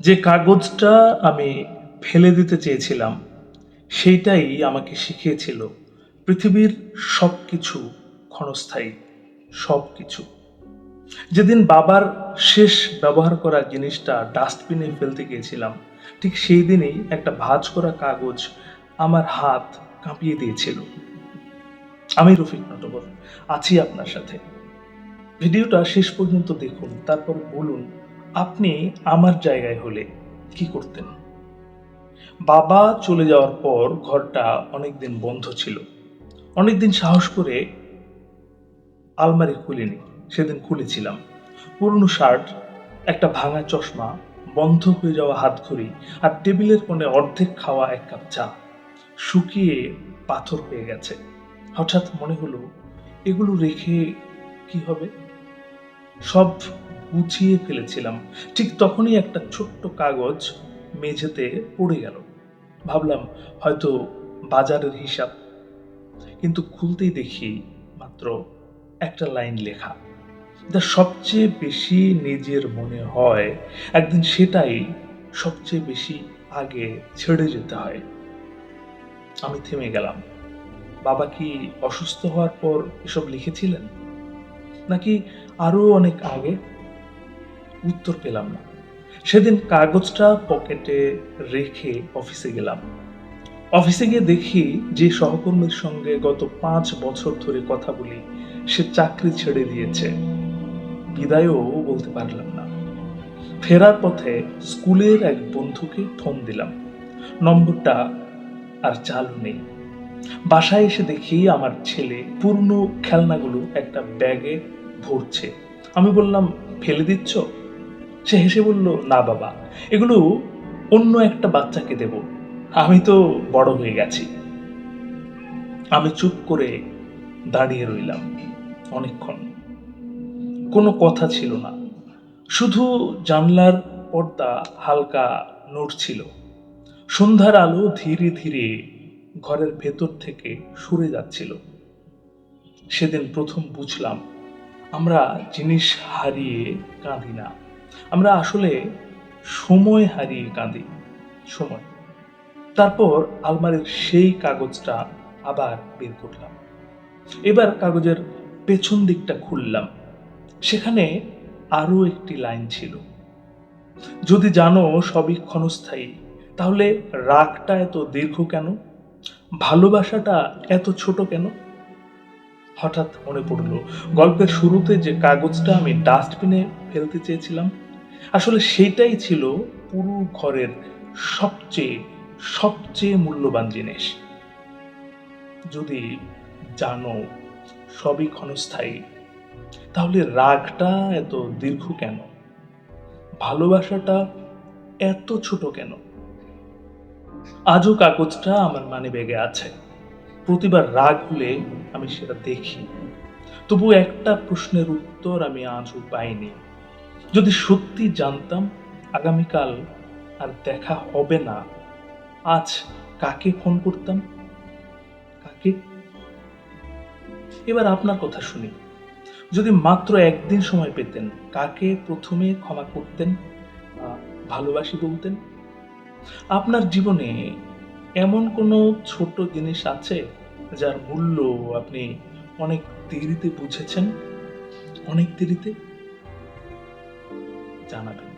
যে কাগজটা আমি ফেলে দিতে চেয়েছিলাম সেইটাই আমাকে শিখিয়েছিল পৃথিবীর সব কিছু ক্ষণস্থায়ী, সব কিছু। যেদিন বাবার শেষ ব্যবহার করা জিনিসটা ডাস্টবিনে ফেলতে গিয়েছিলাম, ঠিক সেই দিনেই একটা ভাঁজ করা কাগজ আমার হাত কাঁপিয়ে দিয়েছিল। আমি রফিক নটবর আছি আপনার সাথে। ভিডিওটা শেষ পর্যন্ত দেখুন, তারপর বলুন আপনি আমার জায়গায় হলে কি করতেন। বাবা চলে যাওয়ার পর ঘরটা অনেকদিন বন্ধ ছিল। অনেকদিন সাহস করে আলমারি খুলিনি, সেদিন খুলেছিলাম। পুরনো শার্ট, একটা ভাঙা চশমা, বন্ধ হয়ে যাওয়া হাতঘড়ি, আর টেবিলের কোণে অর্ধেক খাওয়া এক কাপ চা শুকিয়ে পাথর হয়ে গেছে। হঠাৎ মনে হলো এগুলো রেখে কি হবে। সব গুছিয়ে ফেলেছিলাম, ঠিক তখনই একটা ছোট্ট কাগজ মেঝেতে পড়ে গেল। ভাবলাম হয়তো বাজারের হিসাব, কিন্তু খুলতেই দেখি মাত্র একটা লাইন লেখা, যা সবচেয়ে বেশি নিজের মনে হয় একদিন সেটাই সবচেয়ে বেশি আগে ছেড়ে যেতে হয়। আমি থেমে গেলাম। বাবা কি অসুস্থ হওয়ার পর এসব লিখেছিলেন, নাকি আরো অনেক আগে? উত্তর পেলাম না। সেদিন কাগজটা পকেটে রেখে অফিসে গেলাম। অফিসে গিয়ে দেখি যে সহকর্মীর সঙ্গে গত 5 বছর ধরে কথা বলি, সে চাকরি ছেড়ে দিয়েছে। বিদায়ও বলতে পারলাম না। ফেরার পথে স্কুলের এক বন্ধুকে ফোন দিলাম, নম্বরটা আর চালু নেই। বাসায় এসে দেখি আমার ছেলে পুরনো খেলনাগুলো একটা ব্যাগে ভরছে। আমি বললাম, ফেলে দিচ্ছ? সে হেসে বলল, না বাবা, এগুলো অন্য একটা বাচ্চাকে দেব, আমি তো বড় হয়ে গেছি। আমি চুপ করে দাঁড়িয়ে রইলাম অনেকক্ষণ। কোনো কথা ছিল না, শুধু জানলার পর্দা হালকা নড়ছিল। সন্ধ্যার আলো ধীরে ধীরে ঘরের ভেতর থেকে সরে যাচ্ছিল। সেদিন প্রথম বুঝলাম আমরা জিনিস হারিয়ে কাঁদি না, আমরা আসলে সময় হারিয়ে কাঁদি। সময়। তারপর আলমারির সেই কাগজটা আবার বের করলাম। এবার কাগজের পেছন দিকটা খুললাম। সেখানে আরো একটি লাইন ছিল, যদি জানো সবই ক্ষণস্থায়ী, তাহলে রাগটা এত দীর্ঘ কেন, ভালোবাসাটা এত ছোট কেন? হঠাৎ মনে পড়লো গল্পের শুরুতে যে কাগজটা আমি ডাস্টবিনে ফেলতে চেয়েছিলাম, আসলে সেইটাই ছিল পুরো ঘরের সবচেয়ে সবচেয়ে মূল্যবান জিনিস। যদি জানো সবই ক্ষণস্থায়ী, তাহলে রাগটা এত দীর্ঘ কেন, ভালোবাসাটা এত ছোট কেন? আজও কাগজটা আমার মানিব্যাগে আছে। প্রতিবার রাগ হলে আমি সেটা দেখি, তবু একটা প্রশ্নের উত্তর আমি আজও পাইনি। যদি সত্যি জানতাম আগামীকাল আর দেখা হবে না, আজ কাকে ফোন করতাম, কাকে? এবার আপনার কথা শুনি। যদি মাত্র একদিন সময় পেতেন, কাকে প্রথমে ক্ষমা করতেন, ভালোবাসি বলতেন? আপনার জীবনে এমন কোনো ছোট জিনিস আছে যার মূল্য আপনি অনেক দেরিতে বুঝেছেন? অনেক দেরিতে? জানাবেন।